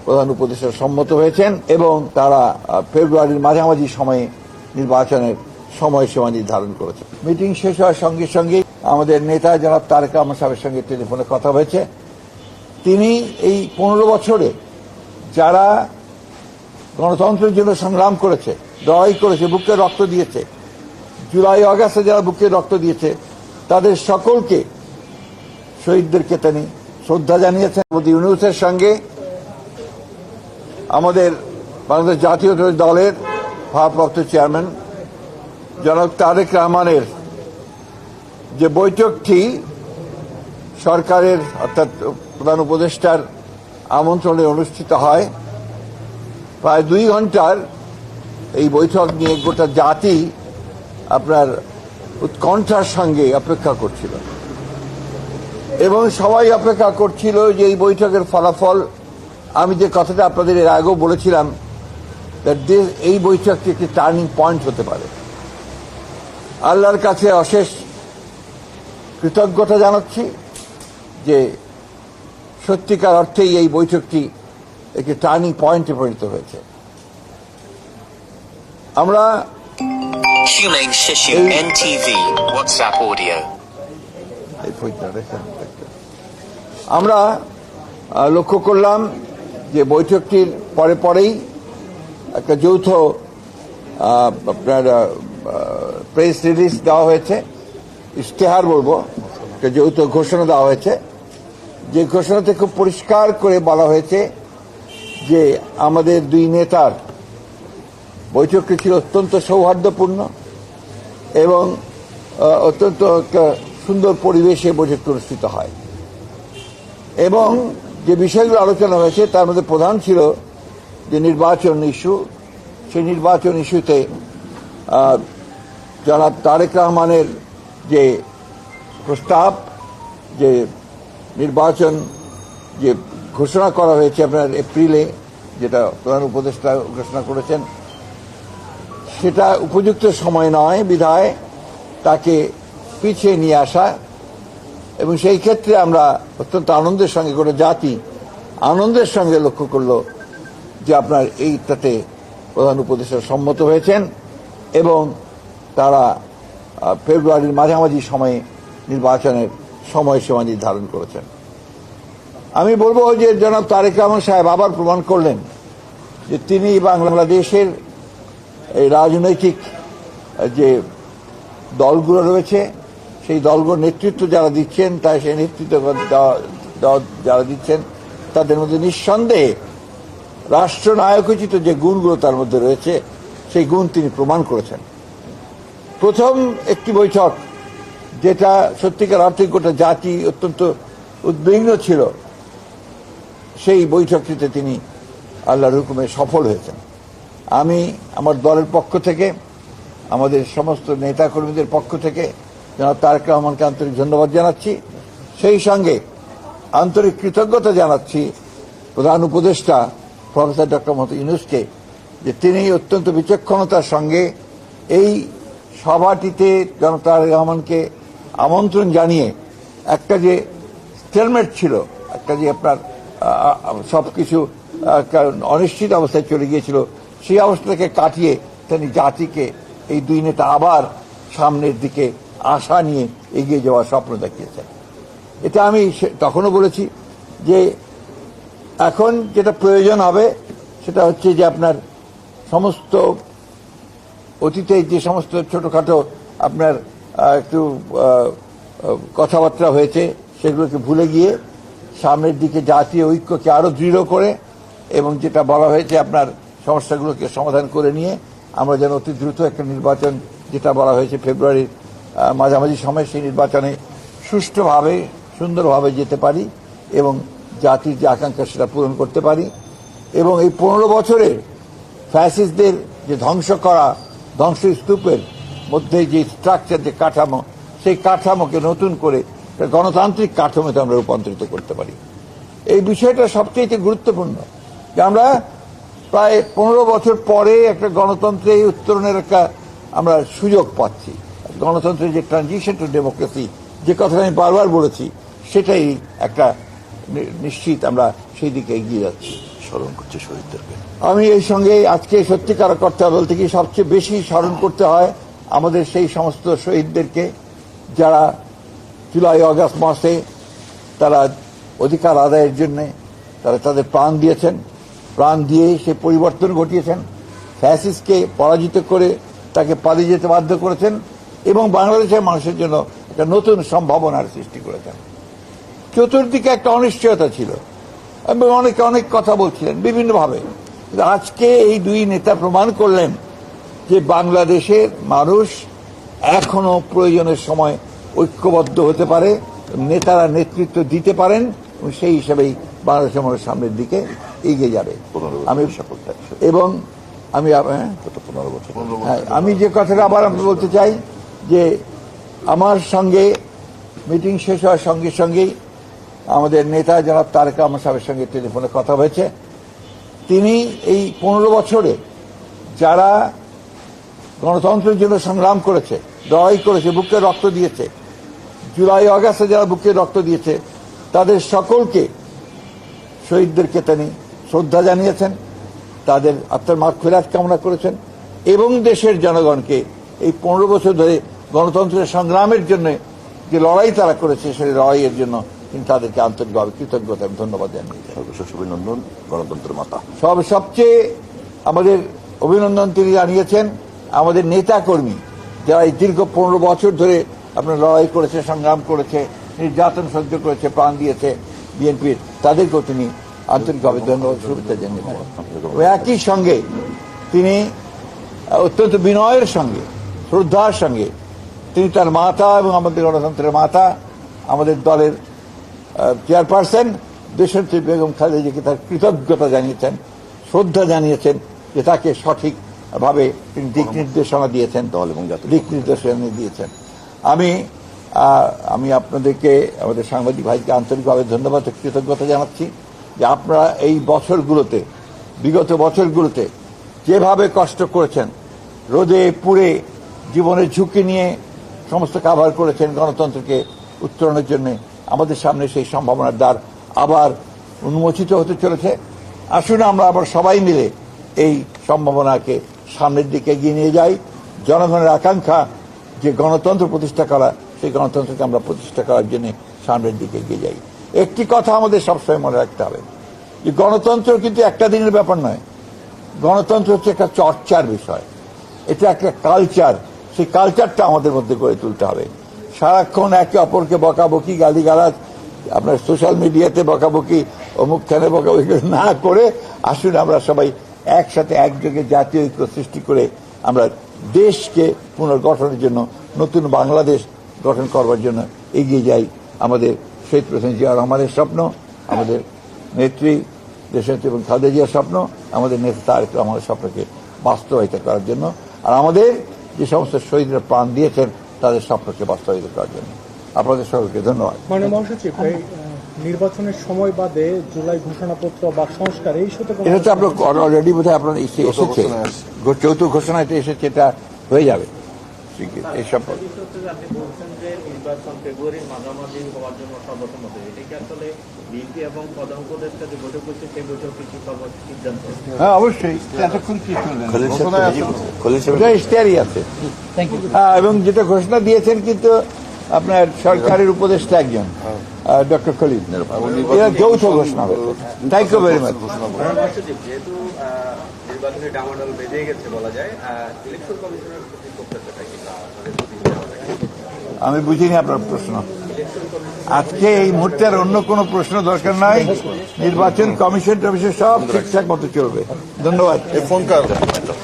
প্রধান উপদেষ্টা সম্মত হয়েছেন এবং তারা ফেব্রুয়ারির মাঝামাঝি সময়ে নির্বাচনের সময়সীমা নির্ধারণ করেছে। মিটিং শেষ হওয়ার সঙ্গে সঙ্গে আমাদের নেতা জনাব তারেক রহমান সাহেবের সঙ্গে টেলিফোনে কথা হয়েছে। তিনি এই 15 বছরে যারা গণতন্ত্রের জন্য সংগ্রাম করেছে, লড়াই করেছে, বুকে রক্ত দিয়েছে, জুলাই আগস্টে যারা বুকে রক্ত দিয়েছে, তাদের সকলকে, শহীদদেরকে তিনি শ্রদ্ধা জানিয়েছেন। মোদি ইউনূসের সঙ্গে আমাদের বাংলাদেশ জাতীয় দলের ভারপ্রাপ্ত চেয়ারম্যান জনাব তারেক রহমানের যে বৈঠকটি সরকারের অর্থাৎ প্রধান উপদেষ্টার আমন্ত্রণে অনুষ্ঠিত হয়, প্রায় 2 ঘন্টার এই বৈঠক নিয়ে গোটা জাতি আপনার উৎকণ্ঠার সঙ্গে অপেক্ষা করছিল এবং সবাই অপেক্ষা করছিল যে এই বৈঠকের ফলাফল। আমি যে কথাটা আপনাদের এর আগেও বলেছিলাম, এই বৈঠকটি একটি টার্নিং পয়েন্ট হতে পারে। আল্লাহর কাছে অশেষ কৃতজ্ঞতা জানাচ্ছি যে সত্যিকার অর্থেই এই বৈঠকটি একটি টার্নিং পয়েন্টে পরিণত হয়েছে। আমরা আমরা লক্ষ্য করলাম যে বৈঠকটির পরেই একটা যৌথ আপনার প্রেস রিলিজ দেওয়া হয়েছে, ইশতেহার বলবো, একটা যৌথ ঘোষণা দেওয়া হয়েছে। যে ঘোষণাতে খুব পরিষ্কার করে বলা হয়েছে যে আমাদের 2 নেতার বৈঠকটি ছিল অত্যন্ত সৌহার্দ্যপূর্ণ এবং অত্যন্ত একটা সুন্দর পরিবেশে বৈঠকটি অনুষ্ঠিত হয় এবং যে বিষয়গুলো আলোচনা হয়েছে তার মধ্যে প্রধান ছিল যে নির্বাচন ইস্যু। সেই নির্বাচন ইস্যুতে জনাব তারেক রহমানের যে প্রস্তাব, যে নির্বাচন যে ঘোষণা করা হয়েছে আপনার এপ্রিলে, যেটা প্রধান উপদেষ্টা ঘোষণা করেছেন, সেটা উপযুক্ত সময় নয় বিধায় তাকে পিছিয়ে নিয়ে আসা। এবং সেই ক্ষেত্রে আমরা অত্যন্ত আনন্দের সঙ্গে, গোটা জাতি আনন্দের সঙ্গে লক্ষ্য করল যে আপনার এইটাতে প্রধান উপদেষ্টা সম্মত হয়েছেন এবং তারা ফেব্রুয়ারির মাঝামাঝি সময়ে নির্বাচনের সময়সীমা নির্ধারণ করেছেন। আমি বলবো যে জনাব তারেক রহমান সাহেব আবার প্রমাণ করলেন যে তিনি বাংলাদেশের এই রাজনৈতিক যে দলগুলো রয়েছে, সেই দলগুলোর নেতৃত্ব যারা দিচ্ছেন, তাই সেই নেতৃত্ব যারা দিচ্ছেন তাদের মধ্যে নিঃসন্দেহে রাষ্ট্রনায়কোচিত যে গুণগুলো তার মধ্যে রয়েছে, সেই গুণ তিনি প্রমাণ করেছেন। প্রথম একটি বৈঠক যেটা সত্যিকার অর্থে গোটা জাতি অত্যন্ত উদ্বিগ্ন ছিল, সেই বৈঠকটিতে তিনি আল্লাহর হুকুমে সফল হয়েছেন। আমি আমার দলের পক্ষ থেকে, আমাদের সমস্ত নেতাকর্মীদের পক্ষ থেকে জনাব তারেক রহমানকে আন্তরিক ধন্যবাদ জানাচ্ছি। সেই সঙ্গে আন্তরিক কৃতজ্ঞতা জানাচ্ছি প্রধান উপদেষ্টা প্রফেসর ডক্টর মোহাম্মদ ইউনূসকে, যে তিনি অত্যন্ত বিচক্ষণতার সঙ্গে এই সভাটিতে জনাব তারেক রহমানকে আমন্ত্রণ জানিয়ে একটা যে স্টেলমেট ছিল, একটা যে আপনার সবকিছু অনিশ্চিত অবস্থায় চলে গিয়েছিল, সেই অবস্থাকে কাটিয়ে তিনি জাতিকে এই 2 নেতা আবার সামনের দিকে আশা নিয়ে এগিয়ে যাওয়ার স্বপ্ন দেখিয়েছেন। এটা আমি তখনও বলেছি যে এখন যেটা প্রয়োজন হবে সেটা হচ্ছে যে আপনার সমস্ত অতীতে যে সমস্ত ছোটখাটো আপনার একটু কথাবার্তা হয়েছে সেগুলোকে ভুলে গিয়ে সামনের দিকে জাতীয় ঐক্যকে আরো দৃঢ় করে এবং যেটা বলা হয়েছে আপনার সমস্যাগুলোকে সমাধান করে নিয়ে আমরা যেন অতি দ্রুত একটা নির্বাচন, যেটা বলা হয়েছে ফেব্রুয়ারির মাঝামাঝি সময়, সেই নির্বাচনে সুষ্ঠুভাবে সুন্দরভাবে যেতে পারি এবং জাতির যে আকাঙ্ক্ষা সেটা পূরণ করতে পারি এবং এই 15 বছরের ফ্যাসিস্টদের যে ধ্বংসস্তূপের মধ্যে যে স্ট্রাকচার, যে কাঠামো, সেই কাঠামোকে নতুন করে গণতান্ত্রিক কাঠামোতে আমরা রূপান্তরিত করতে পারি। এই বিষয়টা সবচেয়ে গুরুত্বপূর্ণ যে আমরা প্রায় 15 বছর পরে একটা গণতন্ত্রে উত্তরণের একটা আমরা সুযোগ পাচ্ছি। গণতন্ত্রের যে ট্রানজিশন টু ডেমোক্রেসি, যে কথা আমি বারবার বলেছি, সেটাই একটা নিশ্চিত আমরা সেই দিকে এগিয়ে যাচ্ছি। স্মরণ করছে শহীদদেরকে? আমি এই সঙ্গে আজকে সত্যিকার করতে বলতে কি সবচেয়ে বেশি স্মরণ করতে হয় আমাদের সেই সমস্ত শহীদদেরকে যারা জুলাই আগস্ট মাসে তারা অধিকার আদায়ের জন্য তারা তাদের প্রাণ দিয়েছেন, প্রাণ দিয়ে সে পরিবর্তন ঘটিয়েছেন, ফ্যাসিস্টকে পরাজিত করে তাকে পালিয়ে যেতে বাধ্য করেছেন এবং বাংলাদেশের মানুষের জন্য একটা নতুন সম্ভাবনার সৃষ্টি করেছেন। চতুর্দিকে একটা অনিশ্চয়তা ছিল এবং অনেকে অনেক কথা বলছিলেন বিভিন্নভাবে। আজকে এই দুই নেতা প্রমাণ করলেন যে বাংলাদেশের মানুষ এখনো প্রয়োজনের সময় ঐক্যবদ্ধ হতে পারে, নেতারা নেতৃত্ব দিতে পারেন এবং সেই হিসাবেই বাংলাদেশের মানুষ সামনের দিকে এগিয়ে যাবে। আমি এবং আমি আমি যে কথাটা আবার আমি বলতে চাই যে আমার সঙ্গে মিটিং শেষ হওয়ার সঙ্গে সঙ্গেই আমাদের নেতা জনাব তারেক রহমান সাহেবের সঙ্গে টেলিফোনে কথা হয়েছে। তিনি এই 15 বছরে যারা গণতন্ত্রের জন্য সংগ্রাম করেছে, লড়াই করেছে, বুকে রক্ত দিয়েছে, জুলাই আগস্টে যারা বুকে রক্ত দিয়েছে তাদের সকলকে, শহীদদেরকে তিনি শ্রদ্ধা জানিয়েছেন, তাদের আত্মার মাগফিরাত কামনা করেছেন এবং দেশের জনগণকে এই 15 বছর ধরে গণতন্ত্রের সংগ্রামের জন্য যে লড়াই তারা করেছে সেই লড়াইয়ের জন্য তিনি তাদেরকে আন্তরিকভাবে কৃতজ্ঞতা এবং ধন্যবাদ জানিয়েছেন। সর্বশেষ অভিনন্দন গণতন্ত্রের মাতা। সবচেয়ে আমাদের অভিনন্দন তিনি জানিয়েছেন আমাদের নেতা কর্মী যারা এই দীর্ঘ 15 বছর ধরে আপনার লড়াই করেছে, সংগ্রাম করেছে, নির্যাতন সহ্য করেছে, প্রাণ দিয়েছে বিএনপির, তাদেরকেও তিনি আন্তরিকভাবে ধন্যবাদ শুভেচ্ছা জানিয়েছেন। একই সঙ্গে তিনি অত্যন্ত বিনয়ের সঙ্গে, শ্রদ্ধার সঙ্গে তিনি তার মাতা এবং আমাদের গণতন্ত্রের মাতা, আমাদের দলের চেয়ারপারসন দেশনেত্রী বেগম খালেদা জিয়াকে তার কৃতজ্ঞতা জানিয়েছেন, শ্রদ্ধা জানিয়েছেন যে তাকে সঠিকভাবে তিনি দিক নির্দেশনা দিয়েছেন, দল এবং দিক নির্দেশনা দিয়েছেন। আমি আপনাদেরকে, আমাদের সাংবাদিক ভাইকে আন্তরিকভাবে ধন্যবাদ ও কৃতজ্ঞতা জানাচ্ছি যে আপনারা এই বছরগুলোতে, বিগত বছরগুলোতে যেভাবে কষ্ট করেছেন, রোদে পুড়ে জীবনের ঝুঁকি নিয়ে সমস্ত কাভার করেছেন গণতন্ত্রকে উত্তরণের জন্য, আমাদের সামনে সেই সম্ভাবনার দ্বার আবার উন্মোচিত হতে চলেছে। আসুন আমরা আবার সবাই মিলে এই সম্ভাবনাকে সামনের দিকে এগিয়ে নিয়ে যাই। জনগণের আকাঙ্ক্ষা যে গণতন্ত্র প্রতিষ্ঠা করা, সেই গণতন্ত্রকে আমরা প্রতিষ্ঠা করার জন্য সামনের দিকে এগিয়ে যাই। একটি কথা আমাদের সবসময় মনে রাখতে হবে যে গণতন্ত্র কিন্তু একটা দিনের ব্যাপার নয়, গণতন্ত্র হচ্ছে একটা চর্চার বিষয়, এটা একটা কালচার, সেই কালচারটা আমাদের মধ্যে গড়ে তুলতে হবে। সারাক্ষণ একে অপরকে বকাবকি, গালিগালাজ, আপনার সোশ্যাল মিডিয়াতে বকাবকি, অমুক খানে বকাবকি না করে আসুন আমরা সবাই একসাথে একযোগে জাতীয় ঐক্য সৃষ্টি করে আমরা দেশকে পুনর্গঠনের জন্য, নতুন বাংলাদেশ গঠন করবার জন্য এগিয়ে যাই। আমাদের শহীদ প্রেসিডেন্ট জিয়া রহমানের স্বপ্ন, আমাদের নেত্রী দেশনেত্রী এবং খালেদা জিয়ার স্বপ্ন, আমাদের নেতা তারেক রহমানের স্বপ্নকে বাস্তবায়িত করার জন্য, আর আমাদের যে সমস্ত শহীদরা প্রাণ দিয়েছেন তাদের স্বপ্নকে বাস্তবায়িত করার জন্য। আপনাদের সকলকে ধন্যবাদ। মাননীয় মহাসচিব, নির্বাচনের সময় বাদে জুলাই ঘোষণাপত্র বা সংস্কার এই সাথে এটা তো আপনার অলরেডি বোধহয় আপনার এসেছে, চৌথ ঘোষণা এটা এসেছে, এটা হয়ে যাবে এই সম্পর্কে। নির্বাচন ফেব্রুয়ারির মাঝামাঝি হওয়ার জন্য সর্বসম্মত, এটা কি আসলে বিএনপি এবং প্রধান উপদেষ্টা যে বৈঠক হচ্ছে সেই বৈঠকে কি সিদ্ধান্ত? হ্যাঁ অবশ্যই, এতক্ষণ কি শুনলেন, ইশতেহারই আছে এবং যেটা ঘোষণা দিয়েছেন কিন্তু আপনার সরকারের উপদেষ্টা একজন ডক্টর খলিল, এরা যৌথ ঘোষণা হয়েছে। Thank you very much. যেহেতু নির্বাচনের ডামাডোল বেঁধে গেছে বলা যায়, ইলেকশন কমিশনের আমি বুঝিনি আপনার প্রশ্ন। আজকে এই মুহূর্তে আর অন্য কোনো প্রশ্ন দরকার নাই, নির্বাচন কমিশন টমিশন সব ঠিকঠাক মতো চলবে। ধন্যবাদ।